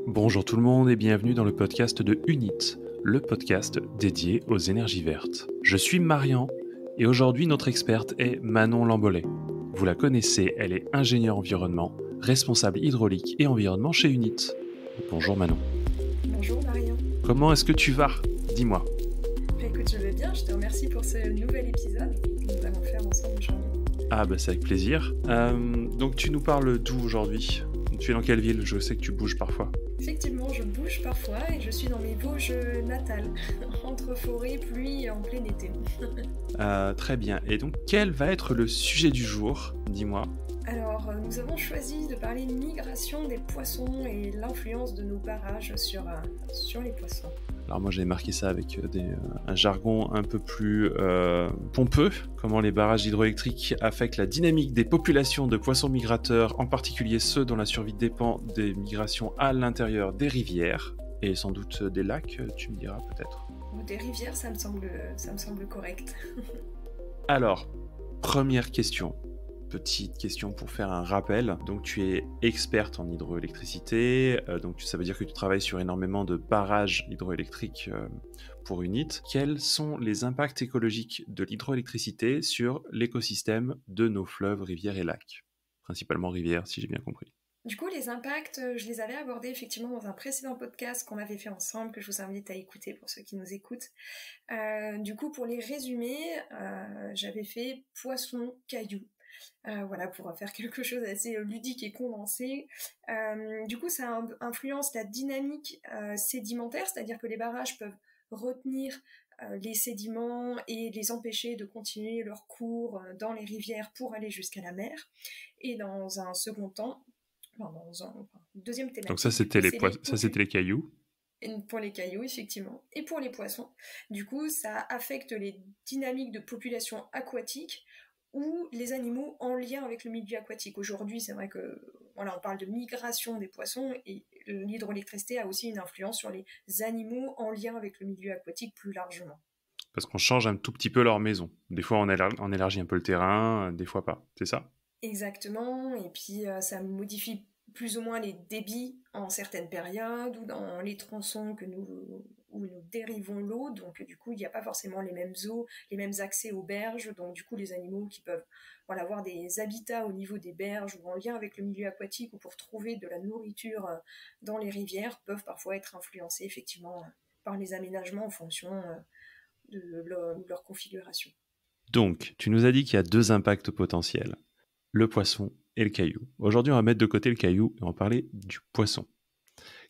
Bonjour tout le monde et bienvenue dans le podcast de Unit, le podcast dédié aux énergies vertes. Je suis Marian et aujourd'hui notre experte est Manon Lambolet. Vous la connaissez, elle est ingénieure environnement, responsable hydraulique et environnement chez Unit. Bonjour Manon. Bonjour Marion. Comment est-ce que tu vas ? Dis-moi. Écoute, je vais bien, je te remercie pour ce nouvel épisode que nous allons faire ensemble aujourd'hui. Ah bah c'est avec plaisir. Donc tu nous parles d'où aujourd'hui ? Tu es dans quelle ville ? Je sais que tu bouges parfois. Effectivement, je bouge parfois et je suis dans mes Vosges natales, entre forêt, pluie et en plein été. Très bien. Et donc quel va être le sujet du jour ? Dis-moi. Alors, nous avons choisi de parler migration des poissons et l'influence de nos barrages sur les poissons. Alors moi j'ai marqué ça avec un jargon un peu plus pompeux. Comment les barrages hydroélectriques affectent la dynamique des populations de poissons migrateurs, en particulier ceux dont la survie dépend des migrations à l'intérieur des rivières et sans doute des lacs, tu me diras peut-être. Des rivières, ça me semble correct. Alors, première question. Petite question pour faire un rappel. Donc tu es experte en hydroélectricité, donc ça veut dire que tu travailles sur énormément de barrages hydroélectriques pour Unit. Quels sont les impacts écologiques de l'hydroélectricité sur l'écosystème de nos fleuves, rivières et lacs ? Principalement rivières, si j'ai bien compris. Du coup, les impacts, je les avais abordés effectivement dans un précédent podcast qu'on avait fait ensemble, que je vous invite à écouter pour ceux qui nous écoutent. Du coup, pour les résumer, j'avais fait poisson, caillou. Voilà, pour faire quelque chose d'assez ludique et condensé. Du coup, ça influence la dynamique sédimentaire, c'est-à-dire que les barrages peuvent retenir les sédiments et les empêcher de continuer leur cours dans les rivières pour aller jusqu'à la mer. Et dans un second temps, deuxième thématique. Donc ça, c'était les cailloux. Pour les cailloux, effectivement. Et pour les poissons, du coup, ça affecte les dynamiques de population aquatique ou les animaux en lien avec le milieu aquatique. Aujourd'hui, c'est vrai que on parle de migration des poissons et l'hydroélectricité a aussi une influence sur les animaux en lien avec le milieu aquatique plus largement. Parce qu'on change un tout petit peu leur maison. Des fois, on élargit un peu le terrain, des fois pas. C'est ça ? Exactement, et puis ça modifie plus ou moins les débits en certaines périodes ou dans les tronçons où nous dérivons l'eau, donc du coup il n'y a pas forcément les mêmes eaux, les mêmes accès aux berges, donc du coup les animaux qui peuvent avoir des habitats au niveau des berges ou en lien avec le milieu aquatique ou pour trouver de la nourriture dans les rivières peuvent parfois être influencés effectivement par les aménagements en fonction de leur configuration. Donc, tu nous as dit qu'il y a deux impacts potentiels. Le poisson et le caillou. Aujourd'hui, on va mettre de côté le caillou et on va parler du poisson.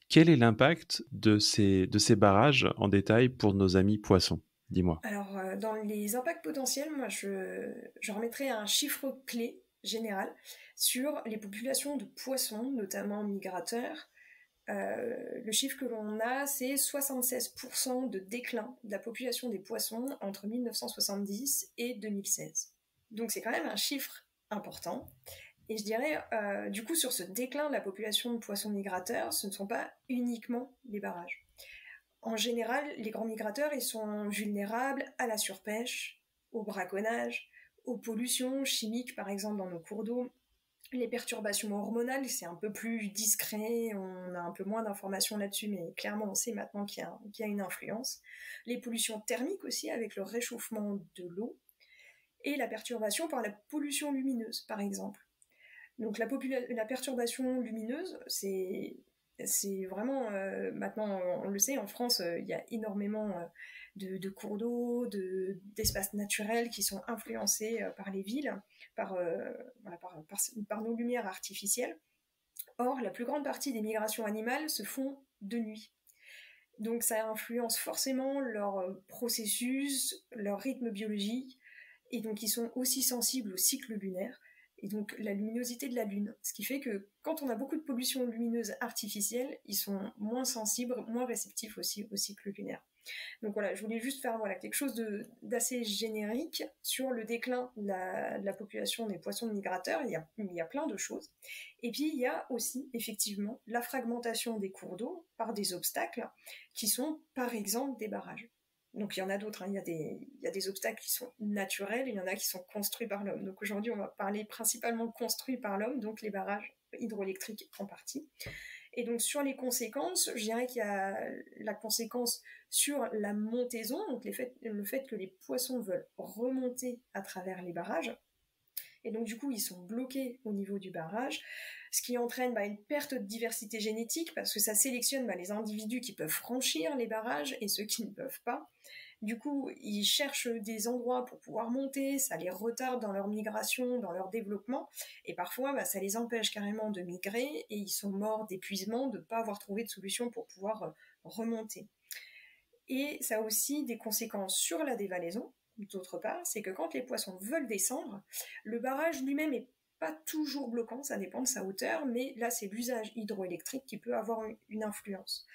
Quel est l'impact de ces barrages en détail pour nos amis poissons ? Dis-moi. Alors, dans les impacts potentiels, moi, je remettrai un chiffre clé général sur les populations de poissons, notamment migrateurs. Le chiffre que l'on a, c'est 76% de déclin de la population des poissons entre 1970 et 2016. Donc c'est quand même un chiffre important. Et je dirais, du coup, sur ce déclin de la population de poissons migrateurs, ce ne sont pas uniquement les barrages. En général, les grands migrateurs, ils sont vulnérables à la surpêche, au braconnage, aux pollutions chimiques, par exemple, dans nos cours d'eau. Les perturbations hormonales, c'est un peu plus discret, on a un peu moins d'informations là-dessus, mais clairement, on sait maintenant qu'il y a une influence. Les pollutions thermiques aussi, avec le réchauffement de l'eau. Et la perturbation par la pollution lumineuse, par exemple. Donc la perturbation lumineuse, c'est vraiment, maintenant on le sait, en France, il y a énormément de cours d'eau, d'espaces naturels qui sont influencés par les villes, par nos lumières artificielles. Or, la plus grande partie des migrations animales se font de nuit. Donc ça influence forcément leur processus, leur rythme biologique, et donc ils sont aussi sensibles au cycle lunaire, et donc la luminosité de la Lune. Ce qui fait que quand on a beaucoup de pollution lumineuse artificielle, ils sont moins sensibles, moins réceptifs aussi au cycle lunaire. Donc voilà, je voulais juste faire quelque chose d'assez générique sur le déclin de la population des poissons migrateurs. Il y a plein de choses. Et puis il y a aussi effectivement la fragmentation des cours d'eau par des obstacles qui sont par exemple des barrages. Donc il y en a d'autres, il y a des obstacles qui sont naturels et il y en a qui sont construits par l'homme. Donc aujourd'hui on va parler principalement construits par l'homme, donc les barrages hydroélectriques en partie. Et donc sur les conséquences, je dirais qu'il y a la conséquence sur la montaison, donc le fait que les poissons veulent remonter à travers les barrages. Et donc du coup, ils sont bloqués au niveau du barrage, ce qui entraîne une perte de diversité génétique, parce que ça sélectionne les individus qui peuvent franchir les barrages et ceux qui ne peuvent pas. Du coup, ils cherchent des endroits pour pouvoir monter, ça les retarde dans leur migration, dans leur développement, et parfois ça les empêche carrément de migrer, et ils sont morts d'épuisement, de ne pas avoir trouvé de solution pour pouvoir remonter. Et ça a aussi des conséquences sur la dévalaison, d'autre part, c'est que quand les poissons veulent descendre, le barrage lui-même est pas toujours bloquant, ça dépend de sa hauteur, mais là c'est l'usage hydroélectrique qui peut avoir une influence.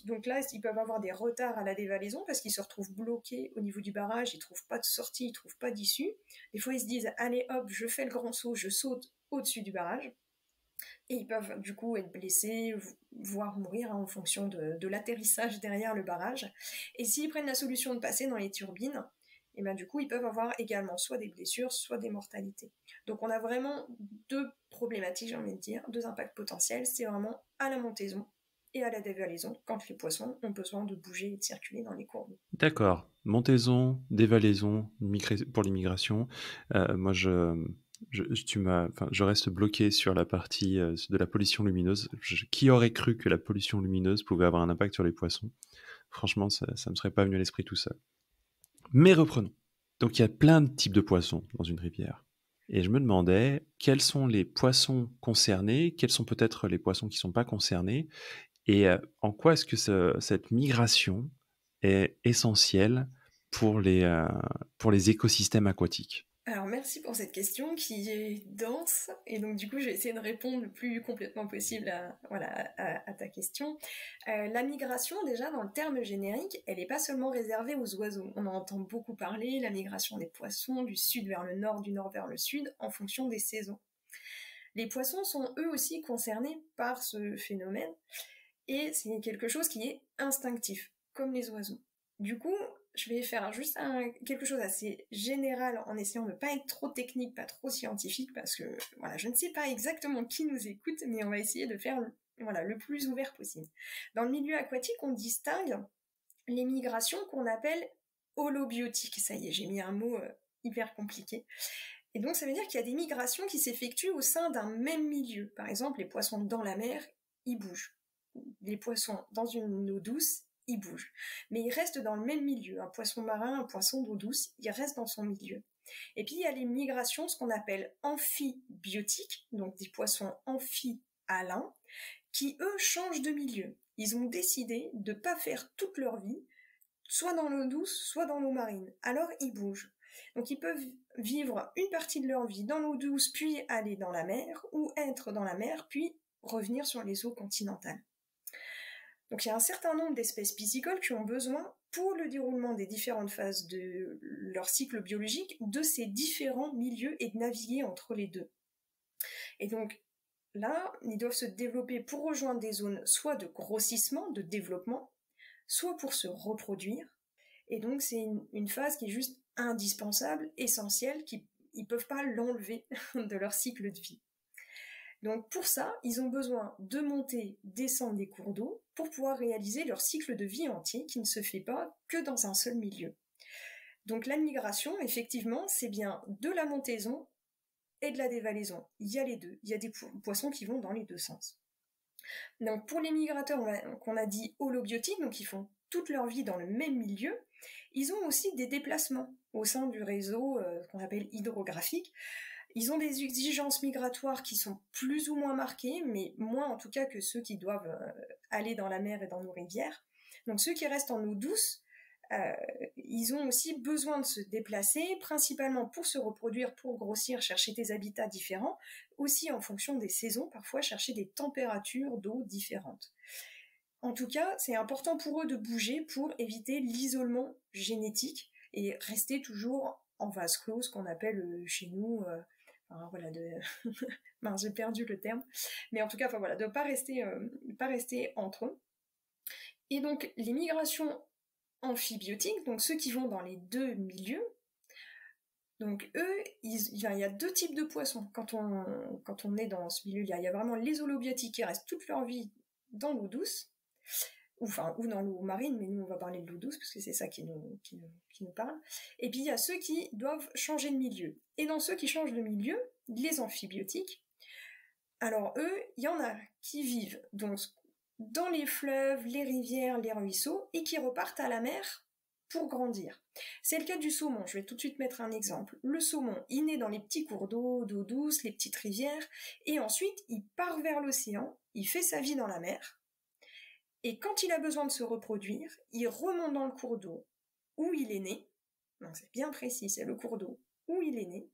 Donc là, ils peuvent avoir des retards à la dévalaison parce qu'ils se retrouvent bloqués au niveau du barrage, ils trouvent pas de sortie, ils trouvent pas d'issue. Des fois ils se disent allez hop, je fais le grand saut, je saute au-dessus du barrage. Et ils peuvent du coup être blessés, voire mourir en fonction de l'atterrissage derrière le barrage. Et s'ils prennent la solution de passer dans les turbines, et du coup ils peuvent avoir également soit des blessures, soit des mortalités. Donc on a vraiment deux problématiques, j'ai envie de dire, deux impacts potentiels, c'est vraiment à la montaison et à la dévalaison, quand les poissons ont besoin de bouger et de circuler dans les cours d'eau. D'accord. Montaison, dévalaison, pour l'immigration. Moi, je reste bloqué sur la partie de la pollution lumineuse. Qui aurait cru que la pollution lumineuse pouvait avoir un impact sur les poissons? Franchement, ça me serait pas venu à l'esprit tout seul. Mais reprenons. Donc, il y a plein de types de poissons dans une rivière. Et je me demandais quels sont les poissons concernés, quels sont peut-être les poissons qui ne sont pas concernés, et en quoi est-ce que cette migration est essentielle pour les écosystèmes aquatiques? Alors merci pour cette question qui est dense, et donc du coup je vais essayer de répondre le plus complètement possible à ta question. La migration, déjà dans le terme générique, elle n'est pas seulement réservée aux oiseaux. On en entend beaucoup parler, la migration des poissons du sud vers le nord, du nord vers le sud, en fonction des saisons. Les poissons sont eux aussi concernés par ce phénomène, et c'est quelque chose qui est instinctif, comme les oiseaux. Du coup, je vais faire juste quelque chose assez général en essayant de ne pas être trop technique, pas trop scientifique, parce que je ne sais pas exactement qui nous écoute, mais on va essayer de faire le plus ouvert possible. Dans le milieu aquatique, on distingue les migrations qu'on appelle holobiotiques. Ça y est, j'ai mis un mot hyper compliqué. Et donc ça veut dire qu'il y a des migrations qui s'effectuent au sein d'un même milieu. Par exemple, les poissons dans la mer, ils bougent. Les poissons dans une eau douce, ils bougent. Mais ils restent dans le même milieu. Un poisson marin, un poisson d'eau douce, il reste dans son milieu. Et puis il y a les migrations, ce qu'on appelle amphibiotiques, donc des poissons amphihalins, qui eux changent de milieu. Ils ont décidé de ne pas faire toute leur vie, soit dans l'eau douce, soit dans l'eau marine. Alors ils bougent. Donc ils peuvent vivre une partie de leur vie dans l'eau douce, puis aller dans la mer, ou être dans la mer, puis revenir sur les eaux continentales. Donc il y a un certain nombre d'espèces piscicoles qui ont besoin, pour le déroulement des différentes phases de leur cycle biologique, de ces différents milieux et de naviguer entre les deux. Et donc là, ils doivent se développer pour rejoindre des zones soit de grossissement, de développement, soit pour se reproduire. Et donc c'est une phase qui est juste indispensable, essentielle, qu'ils ne peuvent pas l'enlever de leur cycle de vie. Donc pour ça, ils ont besoin de monter, descendre des cours d'eau pour pouvoir réaliser leur cycle de vie entier qui ne se fait pas que dans un seul milieu. Donc la migration, effectivement, c'est bien de la montaison et de la dévalaison. Il y a les deux. Il y a des poissons qui vont dans les deux sens. Donc pour les migrateurs qu'on a dit holobiotiques, donc ils font toute leur vie dans le même milieu, ils ont aussi des déplacements au sein du réseau qu'on appelle hydrographique. Ils ont des exigences migratoires qui sont plus ou moins marquées, mais moins en tout cas que ceux qui doivent aller dans la mer et dans nos rivières. Donc ceux qui restent en eau douce, ils ont aussi besoin de se déplacer, principalement pour se reproduire, pour grossir, chercher des habitats différents, aussi en fonction des saisons, parfois chercher des températures d'eau différentes. En tout cas, c'est important pour eux de bouger pour éviter l'isolement génétique et rester toujours en vase clos, ce qu'on appelle chez nous... j'ai perdu le terme, mais en tout cas, de pas rester entre eux. Et donc, les migrations amphibiotiques, donc ceux qui vont dans les deux milieux, donc eux, il y a deux types de poissons. Quand on est dans ce milieu, il y a vraiment les holobiotiques qui restent toute leur vie dans l'eau douce, ou dans l'eau marine, mais nous on va parler de l'eau douce parce que c'est ça qui nous parle. Et puis il y a ceux qui doivent changer de milieu. Et dans ceux qui changent de milieu, les amphibiotiques, alors eux, il y en a qui vivent donc dans les fleuves, les rivières, les ruisseaux, et qui repartent à la mer pour grandir. C'est le cas du saumon, je vais tout de suite mettre un exemple. Le saumon, il naît dans les petits cours d'eau douce, les petites rivières, et ensuite il part vers l'océan, il fait sa vie dans la mer, et quand il a besoin de se reproduire, il remonte dans le cours d'eau où il est né, donc c'est bien précis, c'est le cours d'eau où il est né,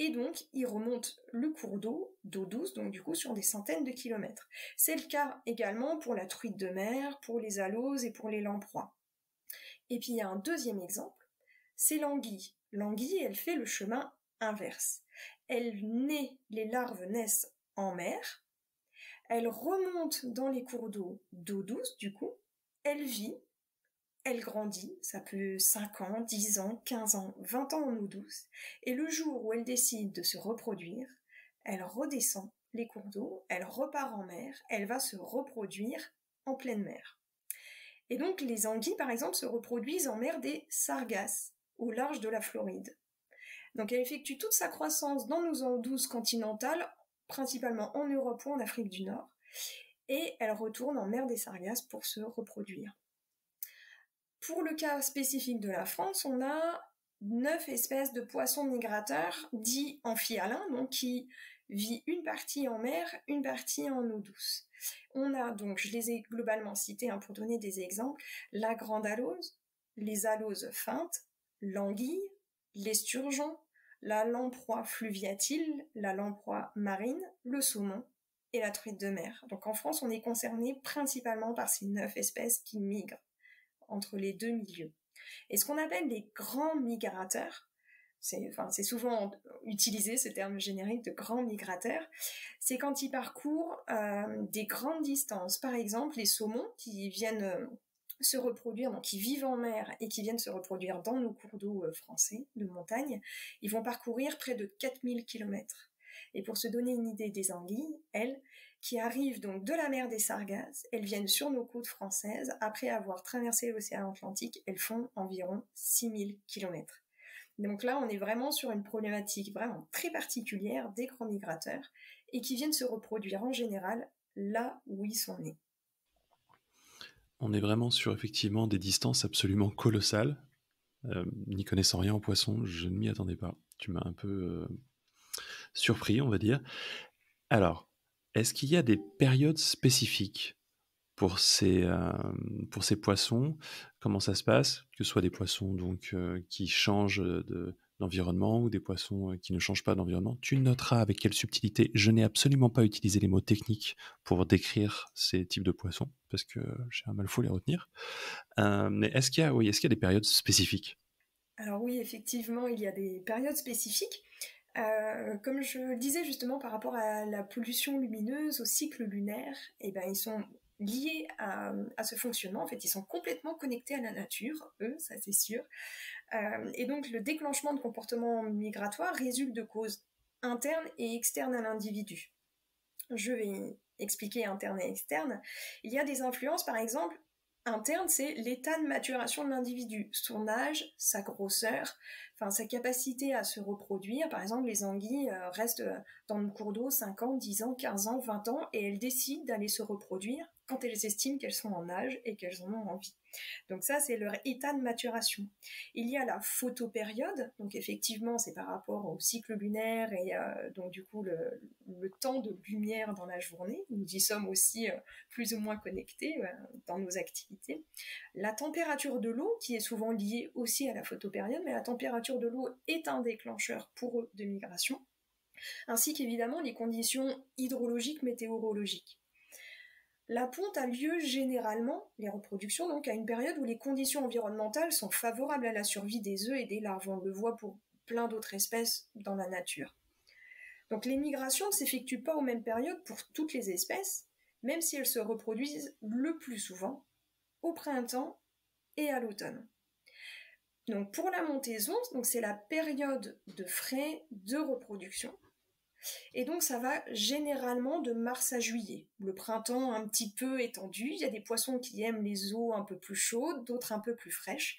et donc il remonte le cours d'eau douce, donc du coup sur des centaines de kilomètres. C'est le cas également pour la truite de mer, pour les aloses et pour les lamproies. Et puis il y a un deuxième exemple, c'est l'anguille. L'anguille, elle fait le chemin inverse. Les larves naissent en mer, elle remonte dans les cours d'eau douce, du coup, elle vit, elle grandit, ça peut 5 ans, 10 ans, 15 ans, 20 ans en eau douce, et le jour où elle décide de se reproduire, elle redescend les cours d'eau, elle repart en mer, elle va se reproduire en pleine mer. Et donc les anguilles, par exemple, se reproduisent en mer des Sargasses, au large de la Floride. Donc elle effectue toute sa croissance dans nos eaux douces continentales, principalement en Europe ou en Afrique du Nord, et elle retourne en mer des Sargasses pour se reproduire. Pour le cas spécifique de la France, on a 9 espèces de poissons migrateurs dits amphihalins, donc qui vivent une partie en mer, une partie en eau douce. On a donc, je les ai globalement cités pour donner des exemples, la grande alose, les aloses feintes, l'anguille, l'esturgeon, la lamproie fluviatile, la lamproie marine, le saumon et la truite de mer. Donc en France, on est concerné principalement par ces 9 espèces qui migrent entre les deux milieux. Et ce qu'on appelle les grands migrateurs, c'est souvent utilisé ce terme générique de grands migrateurs, c'est quand ils parcourent des grandes distances. Par exemple, les saumons qui viennent se reproduire, donc qui vivent en mer et qui viennent se reproduire dans nos cours d'eau français de montagne, ils vont parcourir près de 4000 km. Et pour se donner une idée des anguilles, elles, qui arrivent donc de la mer des Sargasses, elles viennent sur nos côtes françaises, après avoir traversé l'océan Atlantique, elles font environ 6000 km. Donc là, on est vraiment sur une problématique vraiment très particulière des grands migrateurs, et qui viennent se reproduire en général là où ils sont nés. On est vraiment sur effectivement des distances absolument colossales. N'y connaissant rien en poisson, je ne m'y attendais pas. Tu m'as un peu surpris, on va dire. Alors, est-ce qu'il y a des périodes spécifiques pour ces poissons? Comment ça se passe? Que ce soit des poissons donc, qui changent d'environnement ou des poissons qui ne changent pas d'environnement. Tu noteras avec quelle subtilité. Je n'ai absolument pas utilisé les mots techniques pour décrire ces types de poissons, parce que j'ai un mal fou à les retenir. Mais est-ce qu'il y a des périodes spécifiques? Alors oui, effectivement, il y a des périodes spécifiques. Comme je le disais justement par rapport à la pollution lumineuse, au cycle lunaire, ils sont liés à ce fonctionnement. En fait, ils sont complètement connectés à la nature, eux, ça c'est sûr. Et donc le déclenchement de comportements migratoires résulte de causes internes et externes à l'individu. Je vais expliquer interne et externe. Il y a des influences, par exemple, interne, c'est l'état de maturation de l'individu, son âge, sa grosseur, sa capacité à se reproduire. Par exemple, les anguilles restent dans le cours d'eau 5 ans, 10 ans, 15 ans, 20 ans, et elles décident d'aller se reproduire quand elles estiment qu'elles sont en âge et qu'elles en ont envie. Donc ça, c'est leur état de maturation. Il y a la photopériode, donc effectivement, c'est par rapport au cycle lunaire et donc du coup le temps de lumière dans la journée. Nous y sommes aussi plus ou moins connectés dans nos activités. La température de l'eau, qui est souvent liée aussi à la photopériode, mais la température de l'eau est un déclencheur pour eux de migration, ainsi qu'évidemment les conditions hydrologiques, météorologiques. La ponte a lieu généralement, les reproductions, donc à une période où les conditions environnementales sont favorables à la survie des œufs et des larves. On le voit pour plein d'autres espèces dans la nature. Donc les migrations ne s'effectuent pas aux mêmes périodes pour toutes les espèces, même si elles se reproduisent le plus souvent au printemps et à l'automne. Donc pour la montaison, c'est la période de frai de reproduction. Et donc ça va généralement de mars à juillet. Le printemps un petit peu étendu, il y a des poissons qui aiment les eaux un peu plus chaudes, d'autres un peu plus fraîches,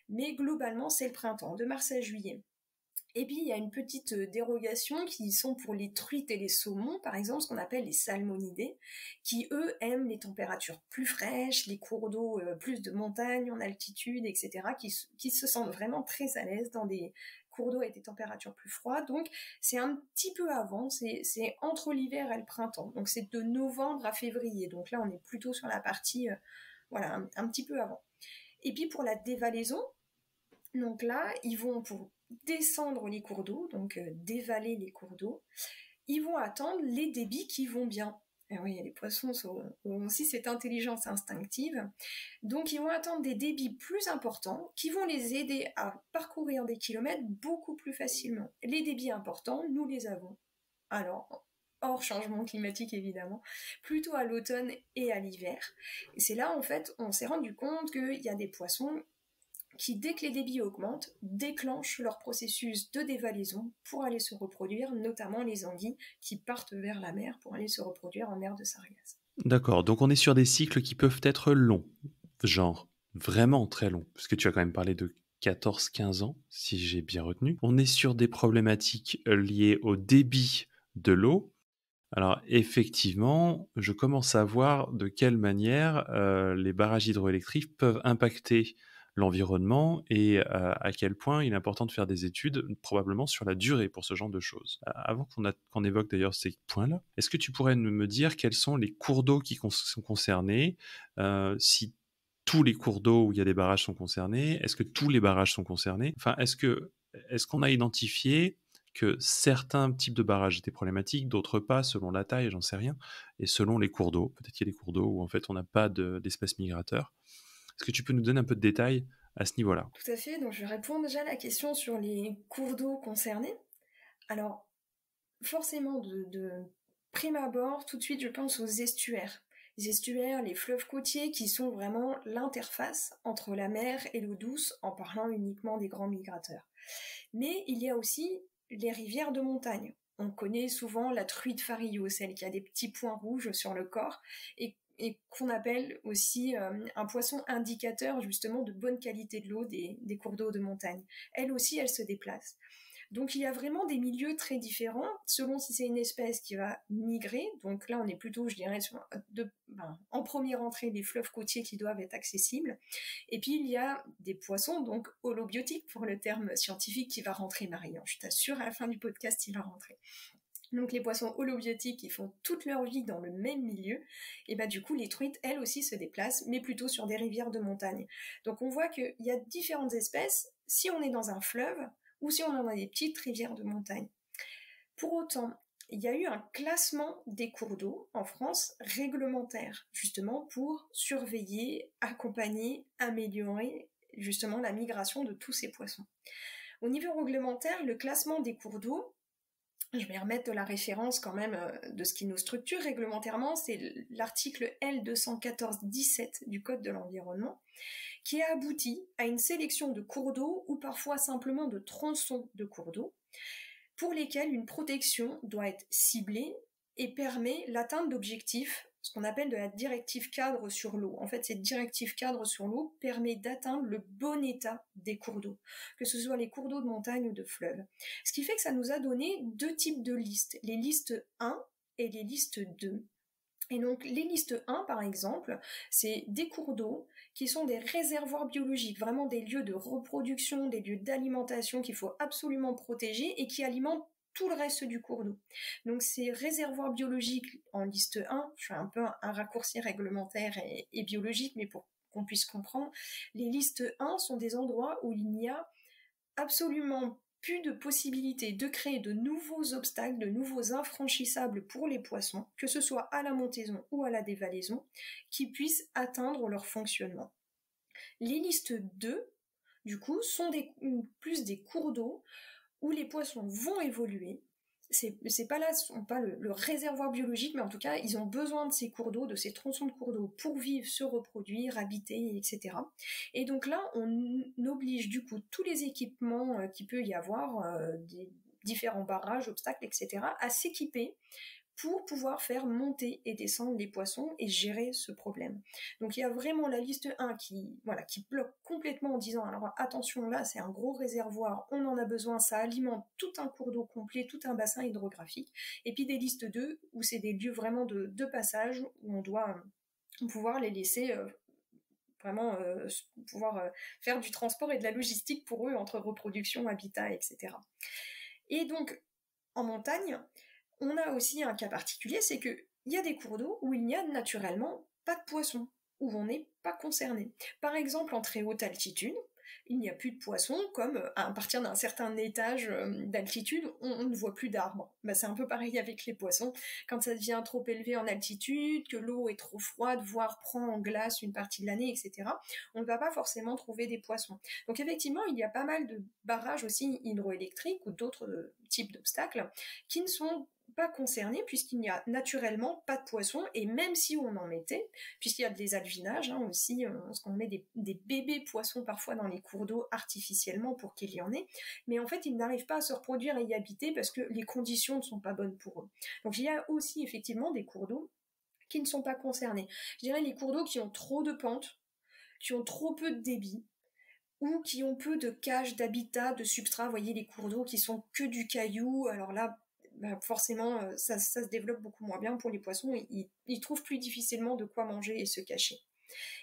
mais globalement c'est le printemps, de mars à juillet. Et puis il y a une petite dérogation qui sont pour les truites et les saumons, par exemple, ce qu'on appelle les salmonidés, qui eux aiment les températures plus fraîches, les cours d'eau plus de montagne, en altitude, etc., qui se sentent vraiment très à l'aise dans des cours d'eau avec des températures plus froides. Donc c'est un petit peu avant, c'est entre l'hiver et le printemps. Donc c'est de novembre à février. Donc là on est plutôt sur la partie, voilà, un petit peu avant. Et puis pour la dévalaison, donc là, ils vont pour descendre les cours d'eau, donc dévaler les cours d'eau, ils vont attendre les débits qui vont bien. Et oui, les poissons ont aussi cette intelligence instinctive. Donc ils vont attendre des débits plus importants qui vont les aider à parcourir des kilomètres beaucoup plus facilement. Les débits importants, nous les avons. Alors, hors changement climatique évidemment, plutôt à l'automne et à l'hiver. Et c'est là, en fait, on s'est rendu compte qu'il y a des poissons qui, dès que les débits augmentent, déclenchent leur processus de dévalaison pour aller se reproduire, notamment les anguilles qui partent vers la mer pour aller se reproduire en mer de Sargasse. D'accord, donc on est sur des cycles qui peuvent être longs, genre vraiment très longs, parce que tu as quand même parlé de 14-15 ans, si j'ai bien retenu. On est sur des problématiques liées au débit de l'eau. Alors effectivement, je commence à voir de quelle manière les barrages hydroélectriques peuvent impacter l'environnement et à quel point il est important de faire des études probablement sur la durée pour ce genre de choses. Avant qu'on évoque d'ailleurs ces points-là, est-ce que tu pourrais me dire quels sont les cours d'eau qui sont concernés, si tous les cours d'eau où il y a des barrages sont concernés, est-ce que tous les barrages sont concernés? Enfin, est-ce qu'on a identifié que certains types de barrages étaient problématiques, d'autres pas, selon la taille, j'en sais rien, et selon les cours d'eau. Peut-être qu'il y a des cours d'eau où en fait on n'a pas d'espèces migrateurs. Est-ce que tu peux nous donner un peu de détails à ce niveau-là? Tout à fait, donc je réponds déjà à la question sur les cours d'eau concernés. Alors, forcément, de prime abord, tout de suite je pense aux estuaires. Les estuaires, les fleuves côtiers qui sont vraiment l'interface entre la mer et l'eau douce en parlant uniquement des grands migrateurs. Mais il y a aussi les rivières de montagne. On connaît souvent la truite farillo, celle qui a des petits points rouges sur le corps et qu'on appelle aussi un poisson indicateur justement de bonne qualité de l'eau des cours d'eau de montagne. Elle aussi, elle se déplace. Donc il y a vraiment des milieux très différents selon si c'est une espèce qui va migrer. Donc là on est plutôt, je dirais, en première entrée les fleuves côtiers qui doivent être accessibles. Et puis il y a des poissons, donc holobiotiques pour le terme scientifique, qui va rentrer, Marion. Je t'assure, à la fin du podcast, il va rentrer. Donc les poissons holobiotiques qui font toute leur vie dans le même milieu, et bah du coup les truites elles aussi se déplacent, mais plutôt sur des rivières de montagne. Donc on voit qu'il y a différentes espèces si on est dans un fleuve ou si on est dans des petites rivières de montagne. Pour autant, il y a eu un classement des cours d'eau en France réglementaire, justement pour surveiller, accompagner, améliorer justement la migration de tous ces poissons. Au niveau réglementaire, le classement des cours d'eau, je vais remettre de la référence quand même de ce qui nous structure réglementairement, c'est l'article L214-17 du Code de l'environnement, qui a abouti à une sélection de cours d'eau ou parfois simplement de tronçons de cours d'eau, pour lesquels une protection doit être ciblée et permet l'atteinte d'objectifs, ce qu'on appelle de la directive cadre sur l'eau. En fait, cette directive cadre sur l'eau permet d'atteindre le bon état des cours d'eau, que ce soit les cours d'eau de montagne ou de fleuve. Ce qui fait que ça nous a donné deux types de listes, les listes 1 et les listes 2. Et donc les listes 1, par exemple, c'est des cours d'eau qui sont des réservoirs biologiques, vraiment des lieux de reproduction, des lieux d'alimentation qu'il faut absolument protéger et qui alimentent tout le reste du cours d'eau. Donc ces réservoirs biologiques en liste 1, je fais un peu un raccourci réglementaire et biologique, mais pour qu'on puisse comprendre, les listes 1 sont des endroits où il n'y a absolument plus de possibilité de créer de nouveaux obstacles, de nouveaux infranchissables pour les poissons, que ce soit à la montaison ou à la dévalaison, qui puissent atteindre leur fonctionnement. Les listes 2, du coup, sont plus des cours d'eau où les poissons vont évoluer. C'est pas là, sont pas le réservoir biologique, mais en tout cas, ils ont besoin de ces cours d'eau, de ces tronçons de cours d'eau pour vivre, se reproduire, habiter, etc. Et donc là, on oblige du coup tous les équipements qu'il peut y avoir, différents barrages, obstacles, etc., à s'équiper pour pouvoir faire monter et descendre les poissons et gérer ce problème. Donc il y a vraiment la liste 1 qui bloque complètement en disant alors attention, là c'est un gros réservoir, on en a besoin, ça alimente tout un cours d'eau complet, tout un bassin hydrographique, et puis des listes 2 où c'est des lieux vraiment de passage où on doit pouvoir les laisser pouvoir faire du transport et de la logistique pour eux entre reproduction, habitat, etc. Et donc en montagne, on a aussi un cas particulier, c'est qu'il y a des cours d'eau où il n'y a naturellement pas de poissons, où on n'est pas concerné. Par exemple, en très haute altitude, il n'y a plus de poissons, comme à partir d'un certain étage d'altitude, on ne voit plus d'arbres. C'est un peu pareil avec les poissons. Quand ça devient trop élevé en altitude, que l'eau est trop froide, voire prend en glace une partie de l'année, etc., on ne va pas forcément trouver des poissons. Donc effectivement, il y a pas mal de barrages aussi hydroélectriques ou d'autres types d'obstacles qui ne sont pas concernés puisqu'il n'y a naturellement pas de poissons, et même si on en mettait, puisqu'il y a des alevinages aussi, parce qu'on met des bébés poissons parfois dans les cours d'eau artificiellement pour qu'il y en ait, mais en fait ils n'arrivent pas à se reproduire et y habiter parce que les conditions ne sont pas bonnes pour eux. Donc il y a aussi effectivement des cours d'eau qui ne sont pas concernés. Je dirais les cours d'eau qui ont trop de pente, qui ont trop peu de débit, ou qui ont peu de cages, d'habitat, de substrat. Vous voyez les cours d'eau qui sont que du caillou, alors là forcément ça se développe beaucoup moins bien pour les poissons, ils trouvent plus difficilement de quoi manger et se cacher.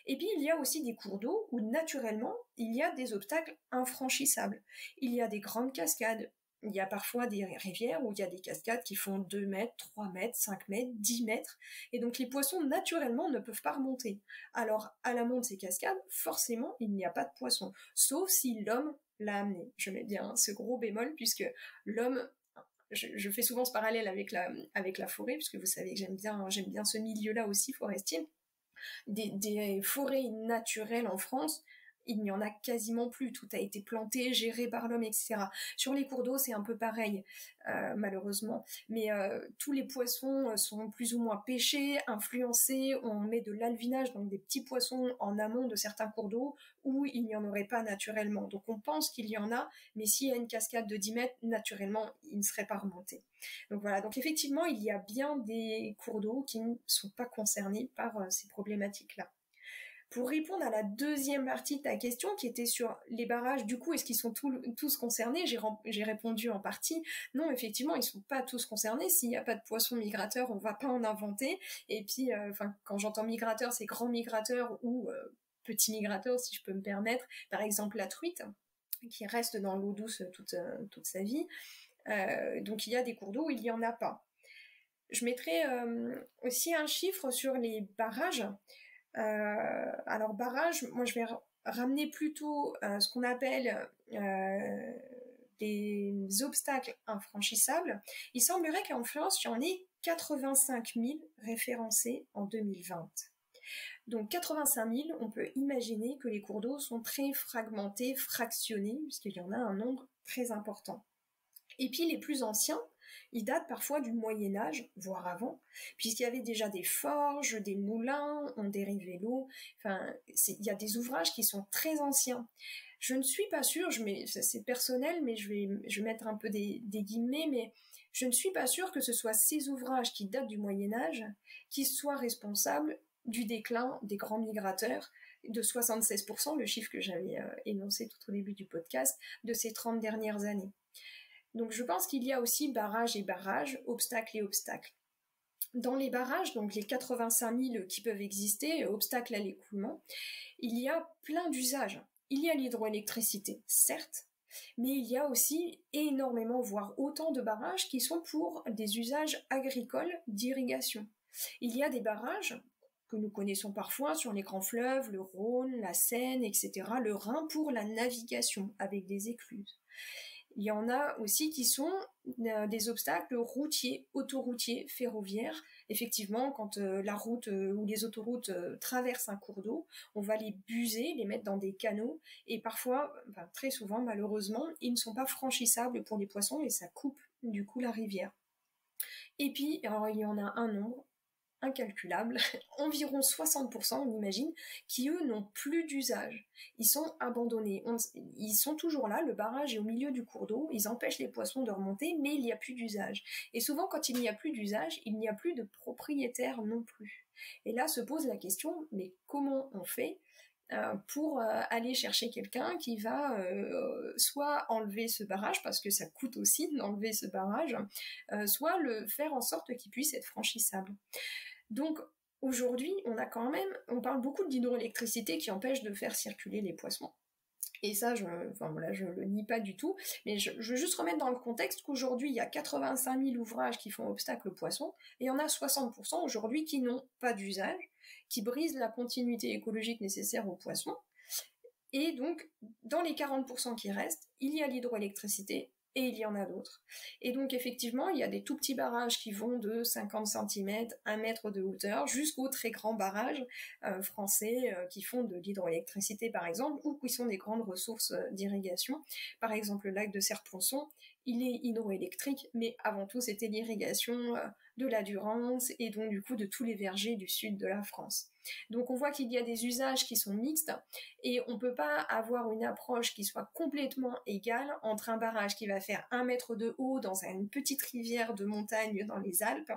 Et puis il y a aussi des cours d'eau où naturellement il y a des obstacles infranchissables. Il y a des grandes cascades, il y a parfois des rivières où il y a des cascades qui font 2 mètres, 3 mètres, 5 mètres, 10 mètres, et donc les poissons naturellement ne peuvent pas remonter. Alors à l'amont de ces cascades, forcément il n'y a pas de poissons, sauf si l'homme l'a amené. Je mets bien ce gros bémol puisque l'homme, je fais souvent ce parallèle avec la forêt, puisque vous savez que j'aime bien ce milieu-là aussi forestier. Des forêts naturelles en France, il n'y en a quasiment plus. Tout a été planté, géré par l'homme, etc. Sur les cours d'eau, c'est un peu pareil, malheureusement. Mais tous les poissons sont plus ou moins pêchés, influencés. On met de l'alvinage, donc des petits poissons en amont de certains cours d'eau où il n'y en aurait pas naturellement. Donc on pense qu'il y en a, mais s'il y a une cascade de 10 mètres, naturellement, il ne serait pas remonté. Donc voilà, donc effectivement, il y a bien des cours d'eau qui ne sont pas concernés par ces problématiques-là. Pour répondre à la deuxième partie de ta question, qui était sur les barrages, du coup, est-ce qu'ils sont tous concernés? J'ai répondu en partie. Non, effectivement, ils ne sont pas tous concernés. S'il n'y a pas de poissons migrateurs, on ne va pas en inventer. Et puis, quand j'entends migrateur, c'est grand migrateur ou petit migrateur, si je peux me permettre. Par exemple, la truite, qui reste dans l'eau douce toute sa vie. Donc, il y a des cours d'eau où il n'y en a pas. Je mettrai aussi un chiffre sur les barrages. Alors barrage, moi je vais ramener plutôt ce qu'on appelle des obstacles infranchissables. Il semblerait qu'en France, il y en ait 85 000 référencés en 2020. Donc 85 000, on peut imaginer que les cours d'eau sont très fragmentés, fractionnés, puisqu'il y en a un nombre très important. Et puis les plus anciens, ils datent parfois du Moyen-Âge, voire avant, puisqu'il y avait déjà des forges, des moulins, on dérivait l'eau. Il y a des ouvrages qui sont très anciens. Je ne suis pas sûre, c'est personnel, mais je vais mettre un peu des guillemets, mais je ne suis pas sûre que ce soit ces ouvrages qui datent du Moyen-Âge qui soient responsables du déclin des grands migrateurs de 76%, le chiffre que j'avais énoncé tout au début du podcast, de ces 30 dernières années. Donc je pense qu'il y a aussi barrage et barrage, obstacle et obstacle. Dans les barrages, donc les 85 000 qui peuvent exister, obstacle à l'écoulement, il y a plein d'usages. Il y a l'hydroélectricité, certes, mais il y a aussi énormément, voire autant de barrages qui sont pour des usages agricoles d'irrigation. Il y a des barrages que nous connaissons parfois sur les grands fleuves, le Rhône, la Seine, etc., le Rhin pour la navigation avec des écluses. Il y en a aussi qui sont des obstacles routiers, autoroutiers, ferroviaires. Effectivement, quand la route ou les autoroutes traversent un cours d'eau, on va les buser, les mettre dans des canaux, et parfois, très souvent malheureusement, ils ne sont pas franchissables pour les poissons et ça coupe du coup la rivière. Et puis, alors il y en a un nombre, incalculable, environ 60%, on imagine, qui eux n'ont plus d'usage. Ils sont abandonnés, ils sont toujours là, le barrage est au milieu du cours d'eau, ils empêchent les poissons de remonter, mais il n'y a plus d'usage. Et souvent, quand il n'y a plus d'usage, il n'y a plus de propriétaire non plus. Et là se pose la question, mais comment on fait pour aller chercher quelqu'un qui va soit enlever ce barrage, parce que ça coûte aussi d'enlever ce barrage, soit le faire en sorte qu'il puisse être franchissable. Donc aujourd'hui, on parle beaucoup d'hydroélectricité qui empêche de faire circuler les poissons. Et ça, je le nie pas du tout, mais je veux juste remettre dans le contexte qu'aujourd'hui, il y a 85 000 ouvrages qui font obstacle aux poissons, et il y en a 60% aujourd'hui qui n'ont pas d'usage, qui brisent la continuité écologique nécessaire aux poissons. Et donc, dans les 40% qui restent, il y a l'hydroélectricité, et il y en a d'autres. Et donc effectivement, il y a des tout petits barrages qui vont de 50 cm, 1 mètre de hauteur, jusqu'aux très grands barrages français qui font de l'hydroélectricité par exemple, ou qui sont des grandes ressources d'irrigation. Par exemple, le lac de Serre-Ponçon, il est hydroélectrique, mais avant tout, c'était l'irrigation de la Durance et donc du coup de tous les vergers du sud de la France. Donc on voit qu'il y a des usages qui sont mixtes et on ne peut pas avoir une approche qui soit complètement égale entre un barrage qui va faire 1 mètre de haut dans une petite rivière de montagne dans les Alpes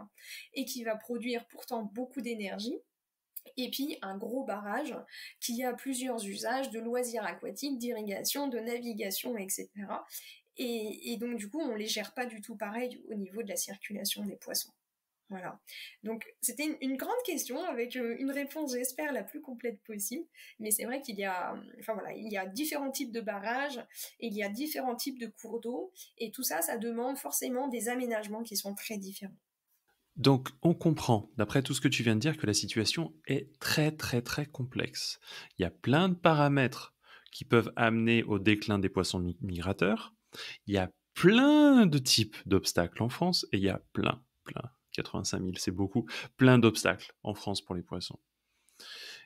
et qui va produire pourtant beaucoup d'énergie, et puis un gros barrage qui a plusieurs usages de loisirs aquatiques, d'irrigation, de navigation, etc. Et donc du coup on ne les gère pas du tout pareil au niveau de la circulation des poissons. Voilà. Donc c'était une grande question avec une réponse, j'espère, la plus complète possible. Mais c'est vrai qu'il y a, il y a différents types de barrages et il y a différents types de cours d'eau. Et tout ça, ça demande forcément des aménagements qui sont très différents. Donc on comprend, d'après tout ce que tu viens de dire, que la situation est très très très complexe. Il y a plein de paramètres qui peuvent amener au déclin des poissons migrateurs. Il y a plein de types d'obstacles en France et il y a plein, 85 000, c'est beaucoup, plein d'obstacles en France pour les poissons.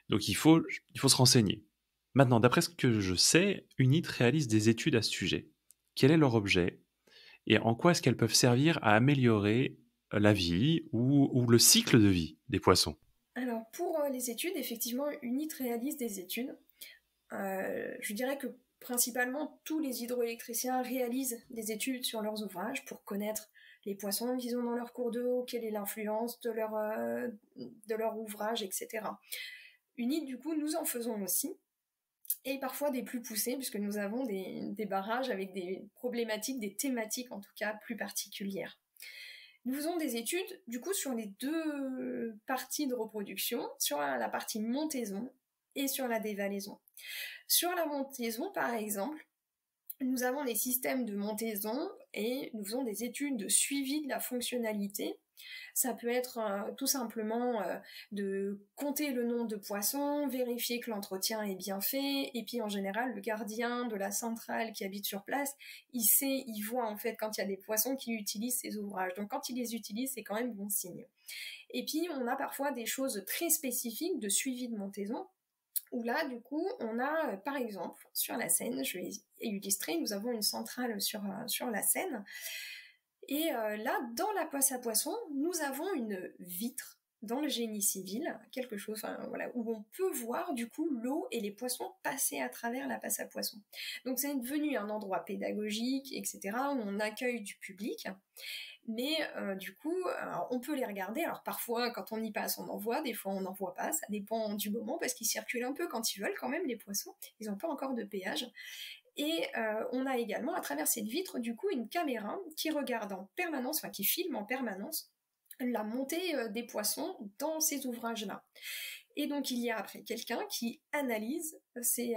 Donc il faut se renseigner. Maintenant, d'après ce que je sais, UNIT réalise des études à ce sujet. Quel est leur objet et en quoi est-ce qu'elles peuvent servir à améliorer la vie ou le cycle de vie des poissons? Alors pour les études, effectivement, UNIT réalise des études. Je dirais que principalement tous les hydroélectriciens réalisent des études sur leurs ouvrages pour connaître les poissons qu'ils ont dans leur cours d'eau, quelle est l'influence de leur ouvrage, etc. UNIT, du coup, nous en faisons aussi, et parfois des plus poussés, puisque nous avons des barrages avec des problématiques, des thématiques en tout cas plus particulières. Nous faisons des études, du coup, sur les deux parties de reproduction, sur la partie montaison et sur la dévalaison. Sur la montaison, par exemple, nous avons des systèmes de montaison et nous faisons des études de suivi de la fonctionnalité. Ça peut être tout simplement de compter le nombre de poissons, vérifier que l'entretien est bien fait, et puis en général, le gardien de la centrale qui habite sur place, il voit en fait quand il y a des poissons qui utilisent ces ouvrages. Donc quand il les utilise, c'est quand même bon signe. Et puis on a parfois des choses très spécifiques de suivi de montaison, où là, du coup, on a, par exemple, sur la Seine, je vais illustrer, nous avons une centrale sur la Seine, et là, dans la poisse à poissons, nous avons une vitre dans le génie civil, quelque chose où on peut voir du coup l'eau et les poissons passer à travers la passe à poissons. Donc c'est devenu un endroit pédagogique, etc., où on accueille du public. Mais du coup, on peut les regarder. Alors parfois, quand on y passe, on en voit. Des fois, on n'en voit pas. Ça dépend du moment, parce qu'ils circulent un peu quand ils veulent quand même, les poissons. Ils n'ont pas encore de péage. Et on a également, à travers cette vitre, du coup, une caméra qui regarde en permanence, qui filme en permanence la montée des poissons dans ces ouvrages-là. Et donc, il y a après quelqu'un qui analyse ces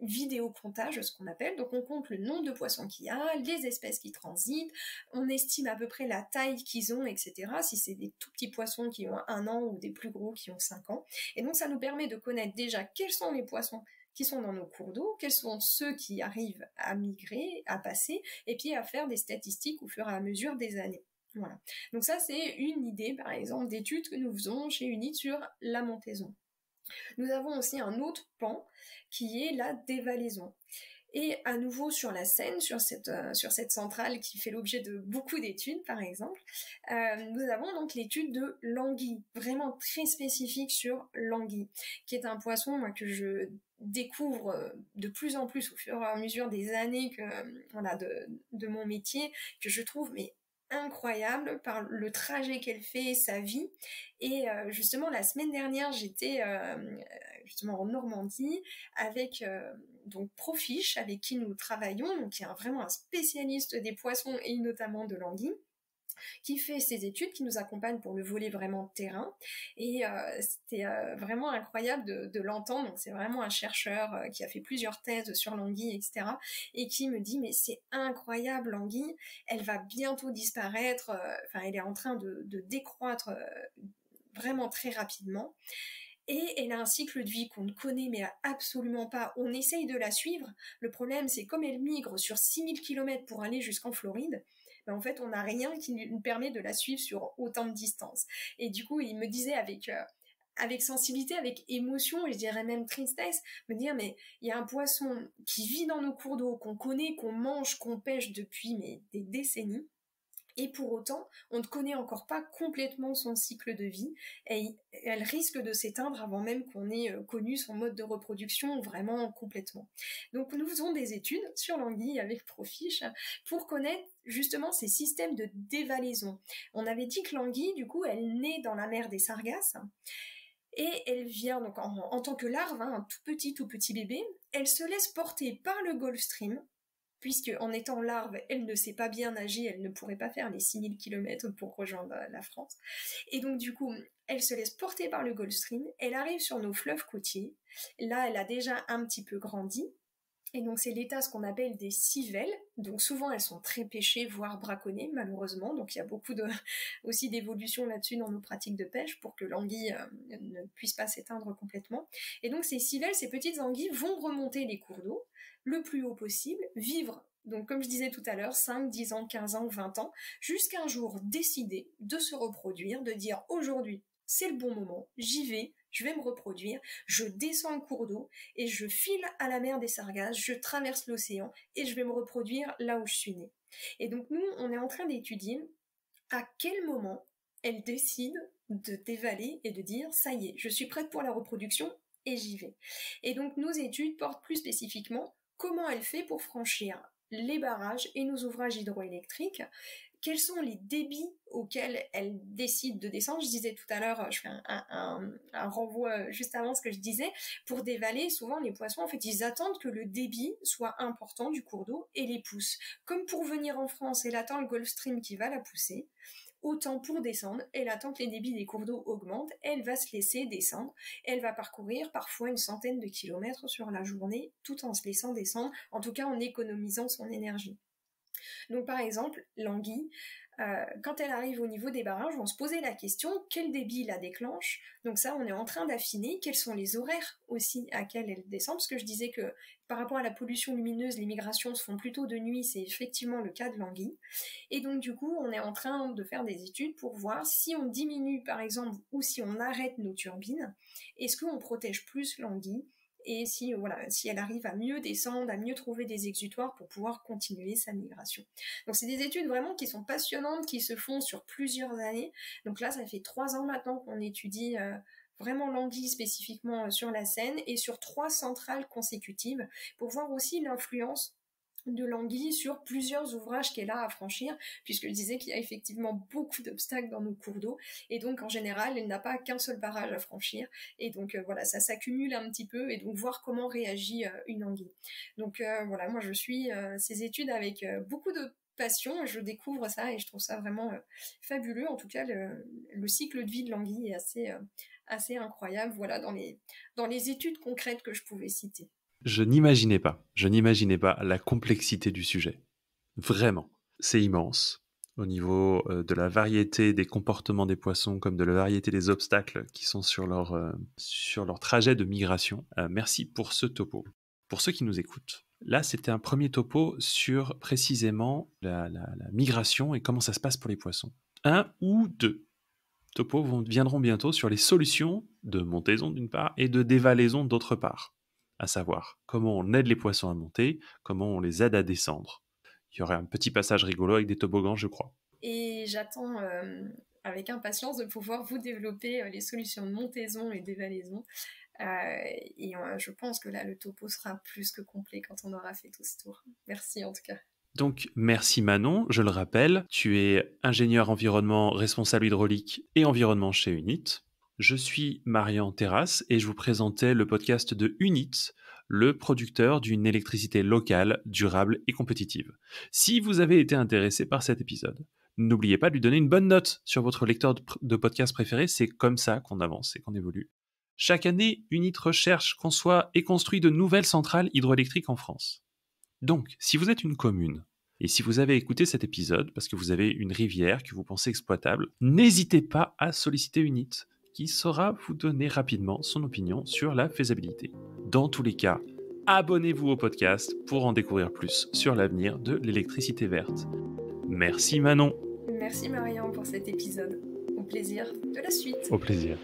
vidéocomptage, ce qu'on appelle. Donc on compte le nombre de poissons qu'il y a, les espèces qui transitent, on estime à peu près la taille qu'ils ont, etc. Si c'est des tout petits poissons qui ont 1 an ou des plus gros qui ont 5 ans. Et donc ça nous permet de connaître déjà quels sont les poissons qui sont dans nos cours d'eau, quels sont ceux qui arrivent à migrer, à passer, et puis à faire des statistiques au fur et à mesure des années. Voilà. Donc ça, c'est une idée, par exemple, d'études que nous faisons chez UNIT sur la montaison. Nous avons aussi un autre pan qui est la dévalaison. Et à nouveau sur la Seine, sur cette centrale qui fait l'objet de beaucoup d'études, par exemple, nous avons donc l'étude de l'anguille, vraiment très spécifique sur l'anguille, qui est un poisson moi, que je découvre de plus en plus au fur et à mesure des années voilà, de mon métier, que je trouve mais incroyable par le trajet qu'elle fait, sa vie. Et justement, la semaine dernière, j'étais justement en Normandie avec donc Profiche, avec qui nous travaillons, donc qui est vraiment un spécialiste des poissons et notamment de l'anguille, qui fait ses études, qui nous accompagne pour le volet vraiment terrain. Et c'était vraiment incroyable de l'entendre. Donc c'est vraiment un chercheur qui a fait plusieurs thèses sur l'anguille, etc. Et qui me dit, mais c'est incroyable l'anguille, elle va bientôt disparaître, enfin elle est en train de décroître vraiment très rapidement. Et elle a un cycle de vie qu'on ne connaît mais absolument pas. On essaye de la suivre. Le problème, c'est comme elle migre sur 6000 km pour aller jusqu'en Floride, ben en fait, on n'a rien qui nous permet de la suivre sur autant de distance. Et du coup, il me disait avec sensibilité, avec émotion, et je dirais même tristesse, me dire, mais il y a un poisson qui vit dans nos cours d'eau, qu'on connaît, qu'on mange, qu'on pêche depuis des décennies, et pour autant, on ne connaît encore pas complètement son cycle de vie, et elle risque de s'éteindre avant même qu'on ait connu son mode de reproduction vraiment complètement. Donc nous faisons des études sur l'anguille avec Profiche pour connaître justement ces systèmes de dévalaison. On avait dit que l'anguille, du coup, elle naît dans la mer des Sargasses, et elle vient donc en tant que larve, hein, un tout petit bébé, elle se laisse porter par le Gulf Stream, puisque en étant larve, elle ne sait pas bien nager, elle ne pourrait pas faire les 6000 km pour rejoindre la France. Et donc du coup, elle se laisse porter par le Gulf Stream, elle arrive sur nos fleuves côtiers, là elle a déjà un petit peu grandi, et donc c'est l'état ce qu'on appelle des civelles, donc souvent elles sont très pêchées, voire braconnées malheureusement, donc il y a beaucoup aussi d'évolution là-dessus dans nos pratiques de pêche pour que l'anguille ne puisse pas s'éteindre complètement. Et donc ces civelles, ces petites anguilles vont remonter les cours d'eau le plus haut possible, vivre, donc comme je disais tout à l'heure, 5, 10 ans, 15 ans, 20 ans, jusqu'à un jour décider de se reproduire, de dire aujourd'hui c'est le bon moment, j'y vais, je vais me reproduire, je descends un cours d'eau et je file à la mer des Sargasses, je traverse l'océan et je vais me reproduire là où je suis née. Et donc nous, on est en train d'étudier à quel moment elle décide de dévaler et de dire ça y est, je suis prête pour la reproduction et j'y vais. Et donc nos études portent plus spécifiquement comment elle fait pour franchir les barrages et nos ouvrages hydroélectriques, quels sont les débits auxquels elle décide de descendre. Je disais tout à l'heure, je fais un renvoi juste avant ce que je disais, pour dévaler, souvent les poissons, en fait, ils attendent que le débit soit important du cours d'eau et les poussent. Comme pour venir en France, elle attend le Gulf Stream qui va la pousser, autant pour descendre, elle attend que les débits des cours d'eau augmentent, elle va se laisser descendre, elle va parcourir parfois une centaine de kilomètres sur la journée, tout en se laissant descendre, en tout cas en économisant son énergie. Donc par exemple, l'anguille, quand elle arrive au niveau des barrages, on se posait la question, quel débit la déclenche? Donc ça, on est en train d'affiner quels sont les horaires aussi à quels elle descend, parce que je disais que par rapport à la pollution lumineuse, les migrations se font plutôt de nuit, c'est effectivement le cas de l'anguille. Et donc du coup, on est en train de faire des études pour voir si on diminue par exemple ou si on arrête nos turbines, est-ce qu'on protège plus l'anguille et si elle arrive à mieux descendre, à mieux trouver des exutoires pour pouvoir continuer sa migration. Donc c'est des études vraiment qui sont passionnantes, qui se font sur plusieurs années. Donc là, ça fait 3 ans maintenant qu'on étudie vraiment l'anguille spécifiquement sur la Seine et sur 3 centrales consécutives pour voir aussi l'influence de l'anguille sur plusieurs ouvrages qu'elle a à franchir, puisque je disais qu'il y a effectivement beaucoup d'obstacles dans nos cours d'eau, et donc en général, elle n'a pas qu'un seul barrage à franchir, et donc voilà, ça s'accumule un petit peu, et donc voir comment réagit une anguille. Donc voilà, moi je suis ces études avec beaucoup de passion, je découvre ça, et je trouve ça vraiment fabuleux. En tout cas, le cycle de vie de l'anguille est assez incroyable, voilà, dans les études concrètes que je pouvais citer. Je n'imaginais pas la complexité du sujet. Vraiment, c'est immense au niveau de la variété des comportements des poissons comme de la variété des obstacles qui sont sur leur trajet de migration. Merci pour ce topo. Pour ceux qui nous écoutent, là c'était un premier topo sur précisément la migration et comment ça se passe pour les poissons. 1 ou 2 topos viendront bientôt sur les solutions de montaison d'une part et de dévalaison d'autre part. à savoir comment on aide les poissons à monter, comment on les aide à descendre. Il y aurait un petit passage rigolo avec des toboggans, je crois. Et j'attends avec impatience de pouvoir vous développer les solutions de montaison et dévalaison. Je pense que là, le topo sera plus que complet quand on aura fait tout ce tour. Merci en tout cas. Donc, merci Manon. Je le rappelle, tu es ingénieur environnement responsable hydraulique et environnement chez Unit. Je suis Marian Terrasse et je vous présentais le podcast de Unit, le producteur d'une électricité locale, durable et compétitive. Si vous avez été intéressé par cet épisode, n'oubliez pas de lui donner une bonne note sur votre lecteur de podcast préféré. C'est comme ça qu'on avance et qu'on évolue. Chaque année, Unit recherche, conçoit et construit de nouvelles centrales hydroélectriques en France. Donc, si vous êtes une commune, et si vous avez écouté cet épisode parce que vous avez une rivière que vous pensez exploitable, n'hésitez pas à solliciter Unit, qui saura vous donner rapidement son opinion sur la faisabilité. Dans tous les cas, abonnez-vous au podcast pour en découvrir plus sur l'avenir de l'électricité verte. Merci Manon. Merci Marianne pour cet épisode. Au plaisir de la suite. Au plaisir.